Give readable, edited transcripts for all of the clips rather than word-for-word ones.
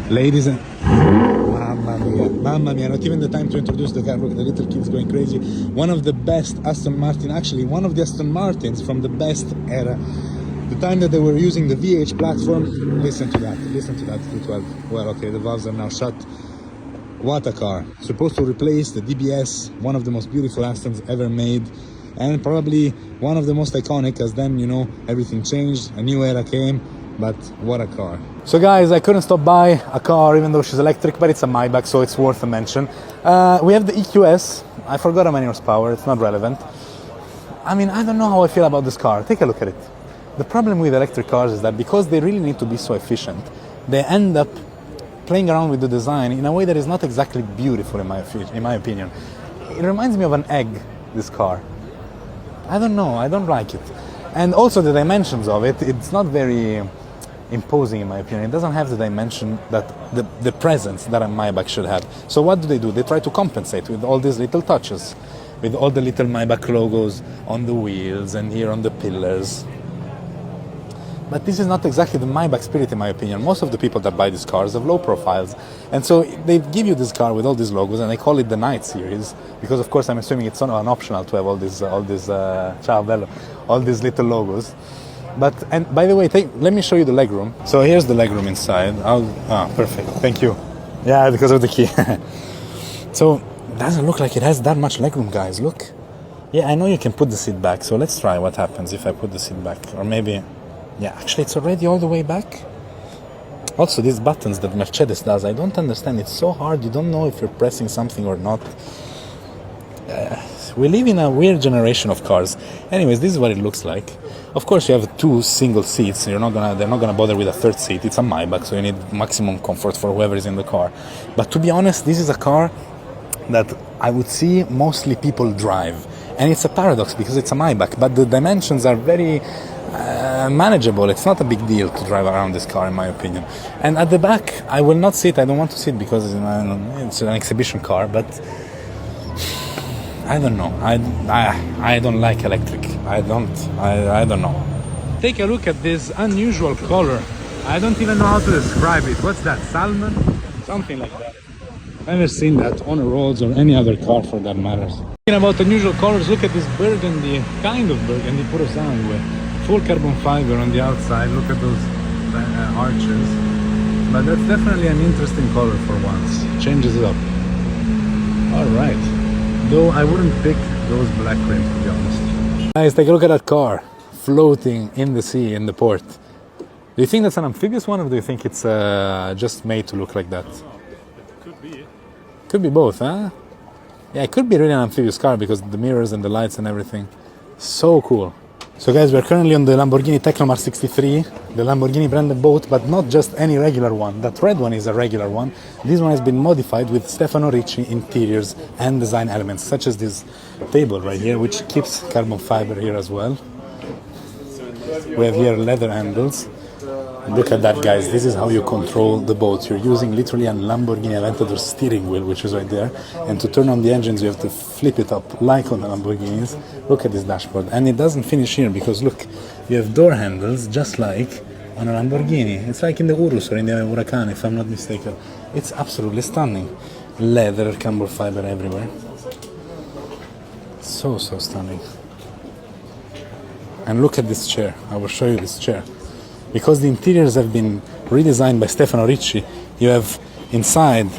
Ladies and... Mamma mia, not even the time to introduce the car. Look, the little kid's going crazy. One of the best Aston Martin, actually one of the Aston Martins from the best era. The time that they were using the VH platform. Listen to that 212. Well, okay, the valves are now shut. What a car. Supposed to replace the DBS, one of the most beautiful Astons ever made. And probably one of the most iconic, as then, you know, everything changed, a new era came. But what a car. So guys, I couldn't stop by a car, even though she's electric, but it's a Maybach, so it's worth a mention. We have the EQS. I forgot how many horsepower, it's not relevant. I mean, I don't know how I feel about this car. Take a look at it. The problem with electric cars is that because they really need to be so efficient, they end up playing around with the design in a way that is not exactly beautiful in my opinion. It reminds me of an egg, this car. I don't know, I don't like it. And also the dimensions of it, it's not very imposing in my opinion. It doesn't have the dimension that the presence that a Maybach should have. So what do? They try to compensate with all these little touches, with all the little Maybach logos on the wheels and here on the pillars. But this is not exactly the Maybach spirit in my opinion. Most of the people that buy these cars have low profiles. And so they give you this car with all these logos and they call it the Night Series. Because of course I'm assuming it's not an optional to have all these ciao bello, all these little logos. But, and by the way, let me show you the legroom. So here's the legroom inside. Perfect, thank you. Yeah, because of the key. So it doesn't look like it has that much legroom, guys, look. Yeah, I know you can put the seat back. So let's try what happens if I put the seat back. Or maybe... Yeah, actually it's already all the way back. Also these buttons that Mercedes does, I don't understand. It's so hard, you don't know if you're pressing something or not. We live in a weird generation of cars. Anyways, this is what it looks like. Of course you have two single seats, they're not gonna bother with a third seat. It's a Maybach, so you need maximum comfort for whoever is in the car. But to be honest, this is a car that I would see mostly people drive. And it's a paradox because it's a Maybach, but the dimensions are very manageable. It's not a big deal to drive around this car in my opinion. And at the back I will not sit, I don't want to sit because it's an exhibition car, but I don't know, I don't like electric. I don't know. Take a look at this unusual color. I don't even know how to describe it. What's that, salmon? Something like that. I've never seen that on the roads or any other car for that matter. Talking about unusual colors, look at this burgundy, kind of burgundy Purosangue. Full carbon fiber on the outside, look at those arches. But that's definitely an interesting color for once. Changes it up. Alright. Though I wouldn't pick those black rims to be honest. Guys, take a look at that car floating in the sea, in the port. Do you think that's an amphibious one or do you think it's just made to look like that? Could be. Could be both, huh? Yeah, it could be really an amphibious car because the mirrors and the lights and everything. So cool. So guys, we're currently on the Lamborghini Tecnomar 63, the Lamborghini branded boat, but not just any regular one. That red one is a regular one. This one has been modified with Stefano Ricci interiors and design elements, such as this table right here, which keeps carbon fiber here as well. We have here leather handles. Look at that, guys. This is how you control the boat. You're using literally a Lamborghini Aventador steering wheel, which is right there. And to turn on the engines, you have to flip it up like on the Lamborghinis. Look at this dashboard. And it doesn't finish here because look, you have door handles just like on a Lamborghini. It's like in the Urus or in the Huracan, if I'm not mistaken. It's absolutely stunning. Leather, carbon fiber everywhere. So stunning. And look at this chair. I will show you this chair. Because the interiors have been redesigned by Stefano Ricci, you have inside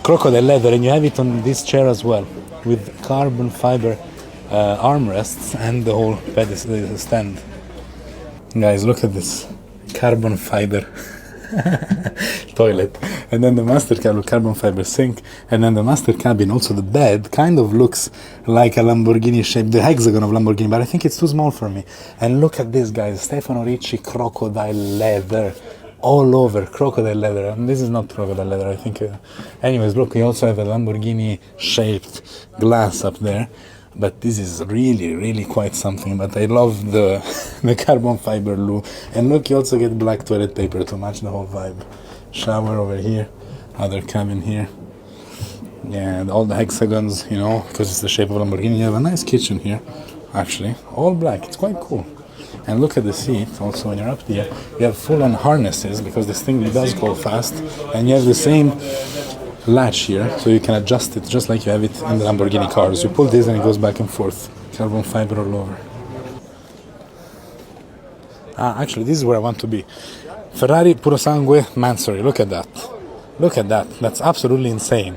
crocodile leather and you have it on this chair as well, with carbon fiber armrests and the whole pedestal stand. Guys, look at this carbon fiber toilet, and then the master cabin carbon fiber sink, and then the master cabin, also the bed, kind of looks like a Lamborghini shape, the hexagon of Lamborghini, but I think it's too small for me. And look at this, guys, Stefano Ricci crocodile leather, all over crocodile leather, and this is not crocodile leather, I think. Anyways, look, we also have a Lamborghini shaped glass up there. But this is really quite something. But I love the carbon fiber loo. And look, you also get black toilet paper to match the whole vibe. Shower over here, other cabin here. Yeah, and all the hexagons, you know, because it's the shape of a Lamborghini. You have a nice kitchen here, actually. All black, it's quite cool. And look at the seat also when you're up there. You have full-on harnesses because this thing does go fast. And you have the same latch here, so you can adjust it just like you have it in the Lamborghini cars. You pull this and it goes back and forth. Carbon fiber all over. Actually, this is where I want to be. Ferrari Purosangue Mansory. Look at that. Look at that. That's absolutely insane.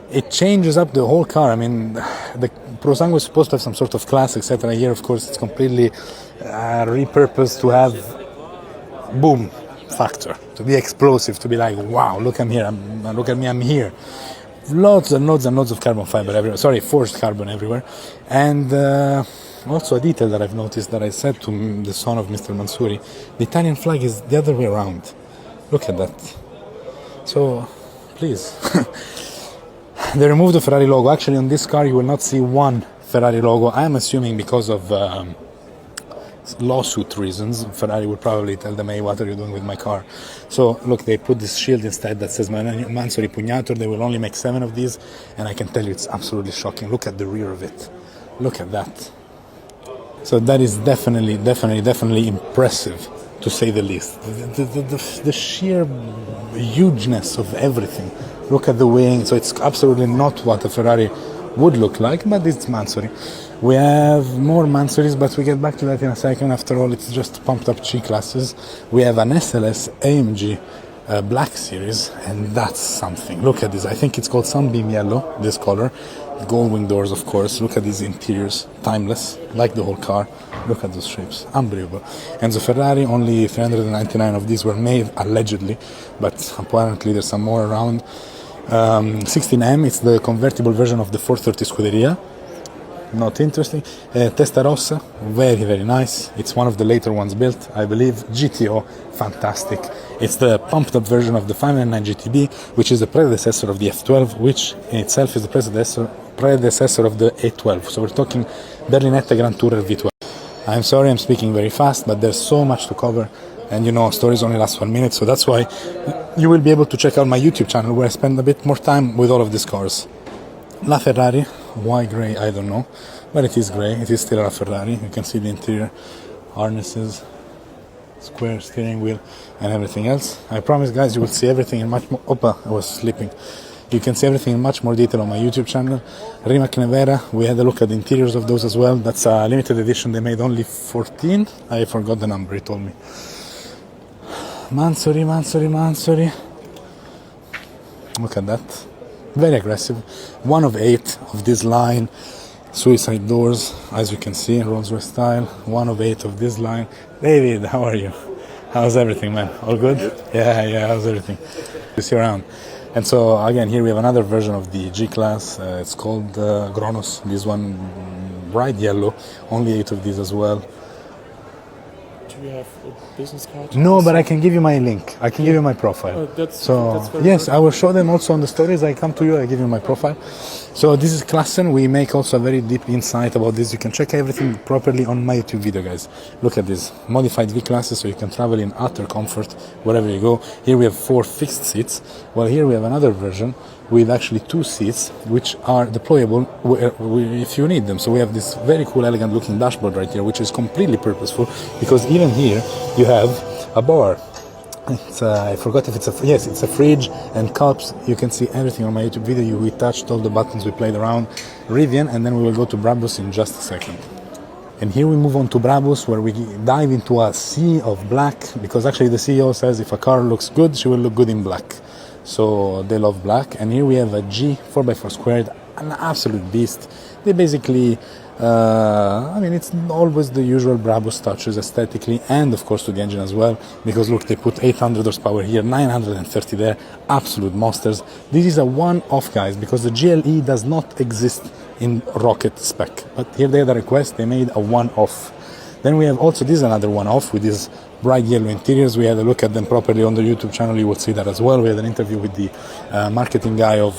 It changes up the whole car. I mean, the Purosangue is supposed to have some sort of class, etc. Here, of course, it's completely repurposed to have boom factor, to be explosive, to be like, wow, look, I'm here. Look at me, I'm here. Loads and loads and loads of carbon fiber everywhere. Sorry, forged carbon everywhere. And also a detail that I've noticed that I said to the son of Mr. Mansory, the Italian flag is the other way around. Look at that. So, please. They removed the Ferrari logo. Actually, on this car, you will not see one Ferrari logo. I'm assuming because of lawsuit reasons. Ferrari will probably tell them, hey, what are you doing with my car? So, look, they put this shield instead that says Mansory Pugnator. They will only make 7 of these, and I can tell you it's absolutely shocking. Look at the rear of it. Look at that. So that is definitely impressive, to say the least. The sheer hugeness of everything. Look at the wing. So it's absolutely not what a Ferrari would look like, but it's Mansory. We have more Mansorys, but we get back to that in a second. After all, it's just pumped up G classes. We have an SLS AMG Black Series, and that's something. Look at this. I think it's called Sunbeam Yellow, this color. Gold wing doors, of course. Look at these interiors. Timeless, like the whole car. Look at those shapes. Unbelievable. And the Ferrari, only 399 of these were made, allegedly, but apparently there's some more around. 16M, it's the convertible version of the 430 Scuderia. Not interesting. Testarossa, very nice. It's one of the later ones built, I believe. GTO, fantastic. It's the pumped up version of the 509 GTB, which is the predecessor of the F12, which in itself is the predecessor of the A12. So we're talking Berlinetta Grand Tourer V12. I'm sorry I'm speaking very fast, but there's so much to cover, and you know, stories only last 1 minute, so that's why you will be able to check out my YouTube channel where I spend a bit more time with all of these cars. La Ferrari, why grey, I don't know, but it is grey. It is still a Ferrari. You can see the interior, harnesses, square steering wheel, and everything else. I promise, guys, you will see everything in much more. Opa, I was sleeping. You can see everything in much more detail on my YouTube channel. Rimac Nevera, we had a look at the interiors of those as well. That's a limited edition. They made only 14. I forgot the number, he told me. Mansory. Look at that. Very aggressive. 1 of 8 of this line. Suicide doors, as you can see, Rolls-Royce style. 1 of 8 of this line. David, how are you? How's everything, man? All good? Yeah, how's everything? You see around. And so, again, here we have another version of the G-Class. It's called Kronos. This one, bright yellow. Only 8 of these as well. Do you have a business card? No, but I can give you my link. I can give you my profile. That's yes, I will show them also on the stories. I come to you, I give you my profile. So this is Klassen. We make also a very deep insight about this. You can check everything properly on my YouTube video, guys. Look at this. Modified V-classes, so you can travel in utter comfort wherever you go. Here we have 4 fixed seats. Well, here we have another version with actually 2 seats, which are deployable if you need them. So we have this very cool, elegant looking dashboard right here, which is completely purposeful, because even here you have a bar. It's, I forgot if it's yes, it's a fridge and cups. You can see everything on my YouTube video. We touched all the buttons, we played around. Rivian, and then we will go to Brabus in just a second. And here we move on to Brabus, where we dive into a sea of black, because actually the CEO says if a car looks good, she will look good in black. So they love black. And here we have a G 4x4 squared, an absolute beast. They basically, I mean, it's always the usual Brabus touches aesthetically, and of course to the engine as well, because look, they put 800 horsepower here, 930 there, absolute monsters. This is a one-off, guys, because the GLE does not exist in rocket spec, but here they had a request, they made a one-off. Then we have also this another one-off with these bright yellow interiors. We had a look at them properly on the YouTube channel. You will see that as well. We had an interview with the marketing guy of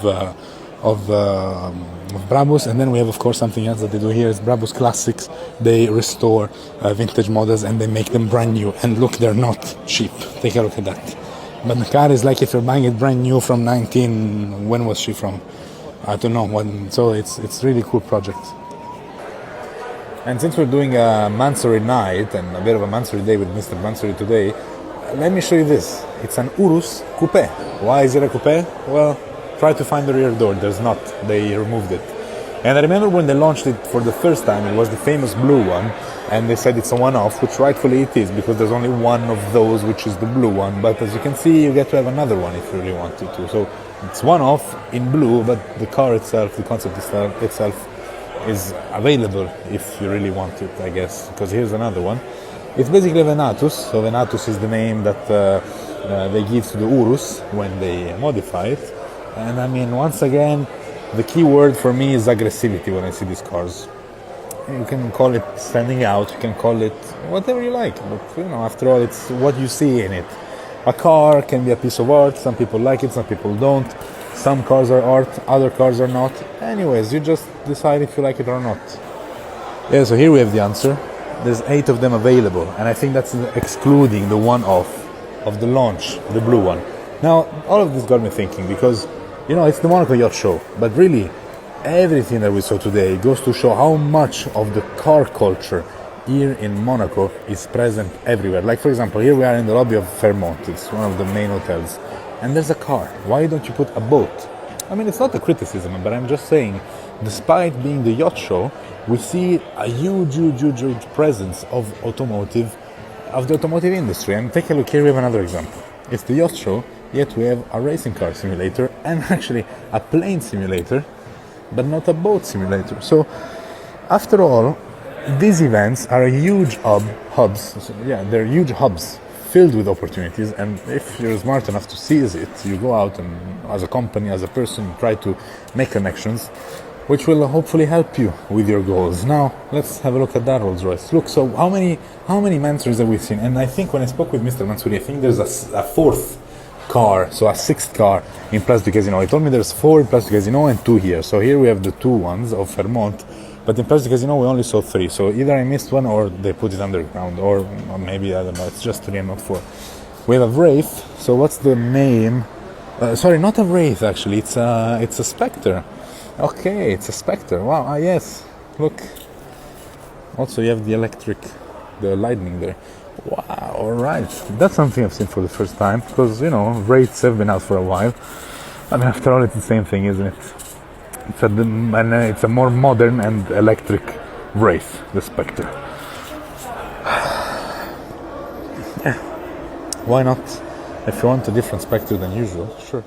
Brabus, and then we have of course something else that they do here is Brabus Classics. They restore vintage models and they make them brand new, and look, they're not cheap. Take a look at that. But the car is like if you're buying it brand new from when was she from? I don't know when. So it's really cool project. And since we're doing a Mansory night and a bit of a Mansory day with Mr. Mansory today, let me show you this. It's an Urus coupe. Why is it a coupe? Well, try to find the rear door. There's not. They removed it. And I remember when they launched it for the first time, it was the famous blue one, and they said it's a one-off, which rightfully it is, because there's only one of those, which is the blue one. But as you can see, you get to have another one if you really wanted to. So it's one-off in blue, but the car itself, the concept itself is available if you really want it, I guess, because here's another one. It's basically Venatus. So Venatus is the name that they give to the Urus when they modify it. And I mean, once again, the key word for me is aggressivity when I see these cars. You can call it standing out, you can call it whatever you like, but after all, it's what you see in it. A car can be a piece of art. Some people like it, some people don't. Some cars are art, other cars are not. Anyways, you just decide if you like it or not. Yeah, so here we have the answer. There's 8 of them available, and I think that's excluding the one-off of the launch, the blue one. Now, all of this got me thinking, because it's the Monaco Yacht Show, but really, everything that we saw today goes to show how much of the car culture here in Monaco is present everywhere. Like, for example, here we are in the lobby of Fairmont. It's one of the main hotels. And there's a car. Why don't you put a boat? I mean, it's not a criticism, but I'm just saying, despite being the yacht show, we see a huge presence of the automotive industry. And take a look here, we have another example. It's the yacht show, yet we have a racing car simulator and actually a plane simulator, but not a boat simulator. So, after all, these events are huge hubs. Yeah, they're huge hubs filled with opportunities, and if you're smart enough to seize it, you go out and, as a company, as a person, try to make connections, which will hopefully help you with your goals. Now, let's have a look at that Rolls Royce. Look, so how many Mansories have we seen? And I think when I spoke with Mr. Mansory, I think there's a fourth car, so a sixth car in Place du Casino. He told me there's 4 in Place du Casino and 2 here. So here we have the 2 ones of Fairmont, but in Place du Casino we only saw 3. So either I missed one or they put it underground, or maybe, I don't know, it's just 3 and not 4. We have a Wraith. So what's the name? Sorry, not a Wraith actually. It's a Spectre. Okay, it's a Spectre. Wow. Yes. Look. Also, you have the lightning there. Wow, alright. That's something I've seen for the first time, because, Wraiths have been out for a while. I mean, after all, it's the same thing, isn't it? It's a more modern and electric Wraith, the Spectre. Yeah. Why not? If you want a different Spectre than usual, sure.